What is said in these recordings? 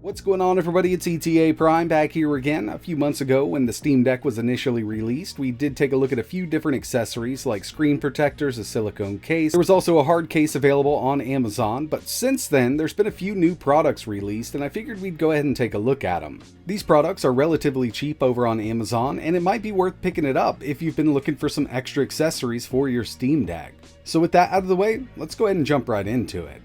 What's going on, everybody? It's ETAPRIME back here again. A few months ago when the Steam Deck was initially released, we did take a look at a few different accessories like screen protectors, a silicone case. There was also a hard case available on Amazon, but since then there's been a few new products released and I figured we'd go ahead and take a look at them. These products are relatively cheap over on Amazon and it might be worth picking it up if you've been looking for some extra accessories for your Steam Deck. So with that out of the way, let's go ahead and jump right into it.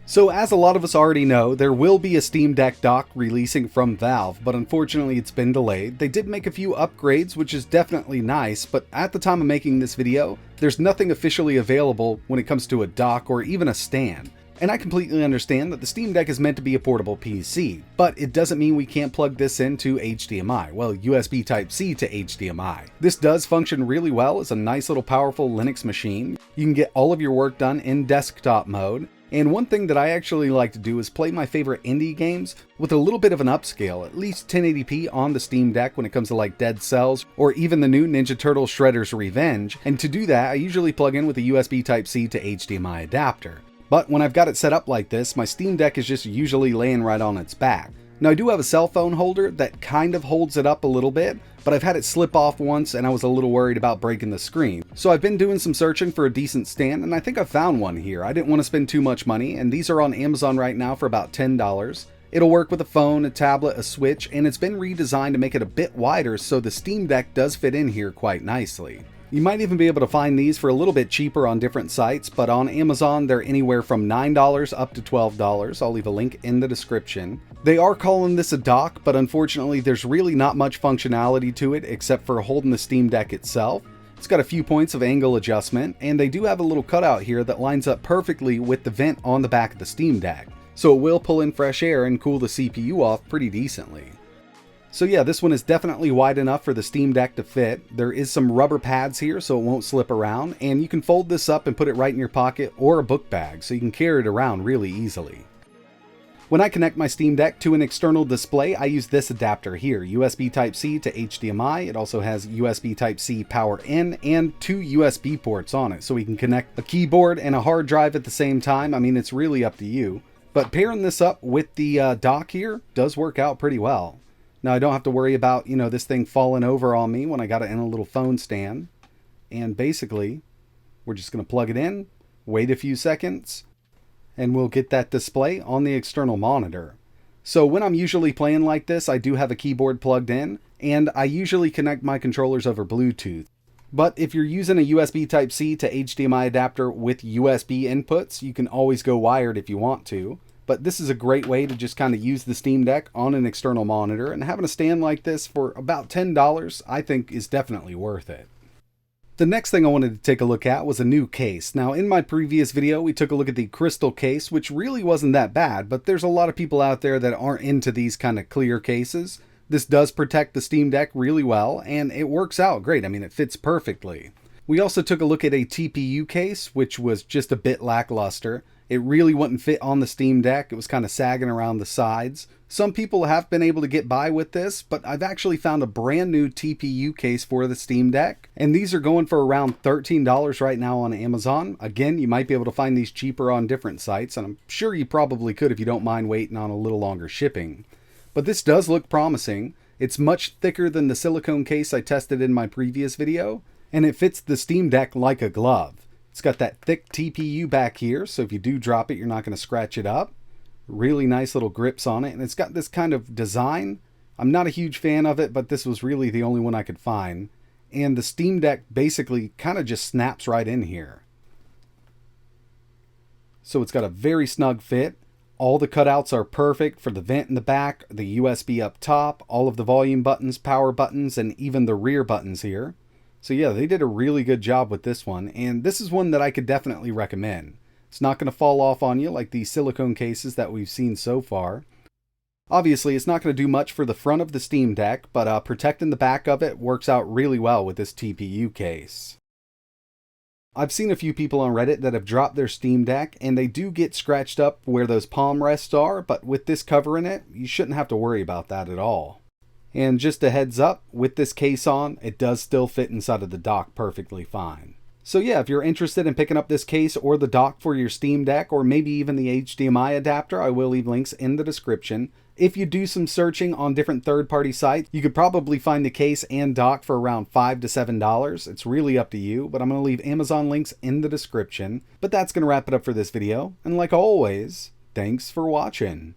So as a lot of us already know, there will be a Steam Deck dock releasing from Valve, but unfortunately it's been delayed. They did make a few upgrades, which is definitely nice, but at the time of making this video, there's nothing officially available when it comes to a dock or even a stand. And I completely understand that the Steam Deck is meant to be a portable PC, but it doesn't mean we can't plug this into HDMI, well, USB Type-C to HDMI. This does function really well as a nice little powerful Linux machine. You can get all of your work done in desktop mode. And one thing that I actually like to do is play my favorite indie games with a little bit of an upscale, at least 1080p on the Steam Deck when it comes to like Dead Cells or even the new Ninja Turtles Shredder's Revenge. And to do that, I usually plug in with a USB Type-C to HDMI adapter. But when I've got it set up like this, my Steam Deck is just usually laying right on its back. Now I do have a cell phone holder that kind of holds it up a little bit, but I've had it slip off once and I was a little worried about breaking the screen. So I've been doing some searching for a decent stand and I think I found one here. I didn't want to spend too much money and these are on Amazon right now for about $10. It'll work with a phone, a tablet, a Switch, and it's been redesigned to make it a bit wider so the Steam Deck does fit in here quite nicely. You might even be able to find these for a little bit cheaper on different sites, but on Amazon they're anywhere from $9 up to $12. I'll leave a link in the description. They are calling this a dock, but unfortunately there's really not much functionality to it except for holding the Steam Deck itself. It's got a few points of angle adjustment, and they do have a little cutout here that lines up perfectly with the vent on the back of the Steam Deck. So it will pull in fresh air and cool the CPU off pretty decently. So yeah, this one is definitely wide enough for the Steam Deck to fit. There is some rubber pads here so it won't slip around, and you can fold this up and put it right in your pocket or a book bag so you can carry it around really easily. When I connect my Steam Deck to an external display, I use this adapter here, USB Type-C to HDMI. It also has USB Type-C power in and 2 USB ports on it, so we can connect a keyboard and a hard drive at the same time. I mean, it's really up to you. But pairing this up with the dock here does work out pretty well. Now I don't have to worry about, this thing falling over on me when I got it in a little phone stand. And basically, we're just going to plug it in, wait a few seconds, and we'll get that display on the external monitor. So when I'm usually playing like this, I do have a keyboard plugged in, and I usually connect my controllers over Bluetooth. But if you're using a USB Type-C to HDMI adapter with USB inputs, you can always go wired if you want to. But this is a great way to just kind of use the Steam Deck on an external monitor, and having a stand like this for about $10 I think is definitely worth it. The next thing I wanted to take a look at was a new case. Now in my previous video we took a look at the crystal case, which really wasn't that bad, but there's a lot of people out there that aren't into these kind of clear cases. This does protect the Steam Deck really well and it works out great. I mean, it fits perfectly. We also took a look at a TPU case, which was just a bit lackluster. It really wouldn't fit on the Steam Deck. It was kind of sagging around the sides. Some people have been able to get by with this, but I've actually found a brand new TPU case for the Steam Deck, and these are going for around $13 right now on Amazon. Again, you might be able to find these cheaper on different sites, and I'm sure you probably could if you don't mind waiting on a little longer shipping. But this does look promising. It's much thicker than the silicone case I tested in my previous video, and it fits the Steam Deck like a glove. It's got that thick TPU back here, so if you do drop it, you're not going to scratch it up. Really nice little grips on it, and it's got this kind of design. I'm not a huge fan of it, but this was really the only one I could find. And the Steam Deck basically kind of just snaps right in here. So it's got a very snug fit. All the cutouts are perfect for the vent in the back, the USB up top, all of the volume buttons, power buttons, and even the rear buttons here. So yeah, they did a really good job with this one, and this is one that I could definitely recommend. It's not going to fall off on you like the silicone cases that we've seen so far. Obviously, it's not going to do much for the front of the Steam Deck, but protecting the back of it works out really well with this TPU case. I've seen a few people on Reddit that have dropped their Steam Deck, and they do get scratched up where those palm rests are, but with this covering it, you shouldn't have to worry about that at all. And just a heads up, with this case on, it does still fit inside of the dock perfectly fine. So yeah, if you're interested in picking up this case or the dock for your Steam Deck, or maybe even the HDMI adapter, I will leave links in the description. If you do some searching on different third-party sites, you could probably find the case and dock for around $5 to $7. It's really up to you, but I'm going to leave Amazon links in the description. But that's going to wrap it up for this video, and like always, thanks for watching.